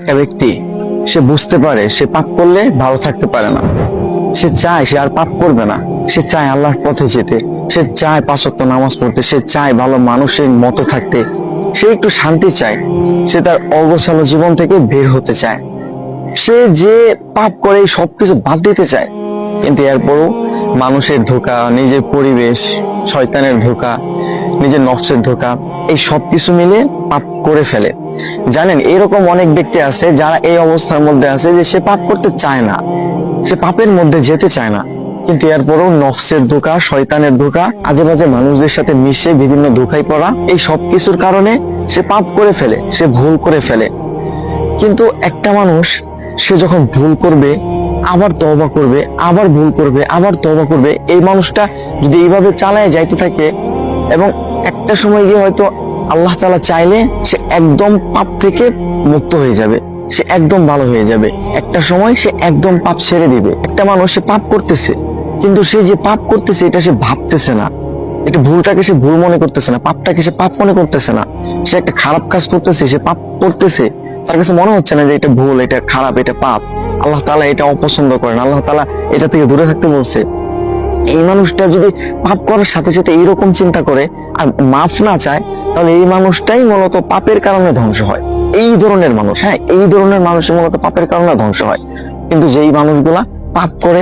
একটা ব্যক্তি সে বুঝতে পারে সে পাপ করলে ভালো থাকতে পারে না, সে চায় সে আর পাপ করবে না, সে চায় আল্লাহর পথে যেতে, সে চায় 5 ওয়াক্ত নামাজ পড়তে, সে চায় ভালো মানুষের মতো থাকতে, সে একটু শান্তি চায়, সে তার অগোছালো জীবন থেকে বের হতে চায়, সে যে পাপ করে সবকিছু বাদ দিতে চায়, কিন্তু এরপরও মানুষের ধোঁকা, নিজের পরিবেশ, শয়তানের ধোঁকা, নিজের নফসের ধোঁকা, এই সবকিছু মিলে পাপ করে ফেলে। জানেন, এরকম অনেক ব্যক্তি আছে যারা এই অবস্থার মধ্যে আছে যে সে পাপ করতে চায় না, সে পাপের মধ্যে যেতে চায় না, কিন্তু এরপরও নফসের ধোঁকা, শয়তানের ধোঁকা, আজে বাজে মানুষদের সাথে মিশে বিভিন্ন ধোঁকায় পড়া, এই সবকিছুর কারণে সে পাপ করে ফেলে, সে ভুল করে ফেলে। কিন্তু একটা মানুষ সে যখন ভুল করবে, আবার তওবা করবে, আবার ভুল করবে, আবার তওবা করবে, এই মানুষটা যদি এইভাবে চালায় যাইতে থাকে এবং একটা সময় গিয়ে হয়তো আল্লাহ তাআলা চাইলে সে একদম পাপ থেকে মুক্ত হয়ে যাবে, সে একদম ভালো হয়ে যাবে, একটা সময় সে একদম পাপ ছেড়ে দিবে। একটা মানুষ সে পাপ করতেছে, কিন্তু সে যে পাপ করতেছে এটা সে ভাবতেছে না, এটা ভুলটাকে সে ভুল মনে করতেছে না, পাপটাকে সে পাপ মনে করতেছে না, সে একটা খারাপ কাজ করতেছে, সে পাপ করতেছে, তার কাছে মনে হচ্ছে না যে এটা ভুল, এটা খারাপ, এটা পাপ, আল্লাহ তাআলা এটা অপছন্দ করেন, আল্লাহ তাআলা এটা থেকে দূরে থাকতে বলছে। এই মানুষটা যদি পাপ করার সাথে সাথে এইরকম চিন্তা করে আর মাফ না চায়, তাহলে এই মানুষটাই মূলত পাপের কারণে ধ্বংস হয়। এই ধরনের মানুষ, হ্যাঁ, এই ধরনের মানুষের মূলত পাপের কারণে ধ্বংস হয়। কিন্তু যেই মানুষগুলা পাপ করে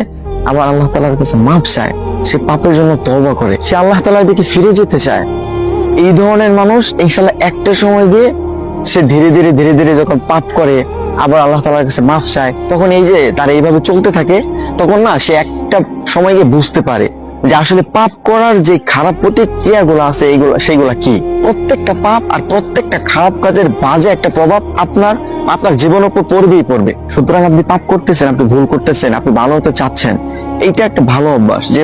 আবার আল্লাহ তাআলার কাছে মাফ চায়, সে পাপের জন্য তওবা করে, সে আল্লাহ তাআলার দিকে ফিরে যেতে চায়, এই ধরনের মানুষ ইনশাআল্লাহ একটা সময় গিয়ে সে ধীরে ধীরে ধীরে ধীরে যখন পাপ করে আবার আল্লাহ তাআলার কাছে মাফ চায়, তখন এই যে তার এইভাবে চলতে থাকে, তখন না সে একটা সময় গিয়ে বুঝতে পারে যে আসলে পাপ করার যে খারাপ প্রতিক্রিয়াগুলো আছে সেগুলা কি। প্রত্যেকটা পাপ আর প্রত্যেকটা খারাপ কাজের বাজে একটা প্রভাব আপনার জীবনের উপর পড়বেই পড়বে। সুতরাং আপনি পাপ করতেছেন, আপনি ভুল করতেছেন, আপনি ভালো হতে চাচ্ছেন, এইটা একটা ভালো অভ্যাস যে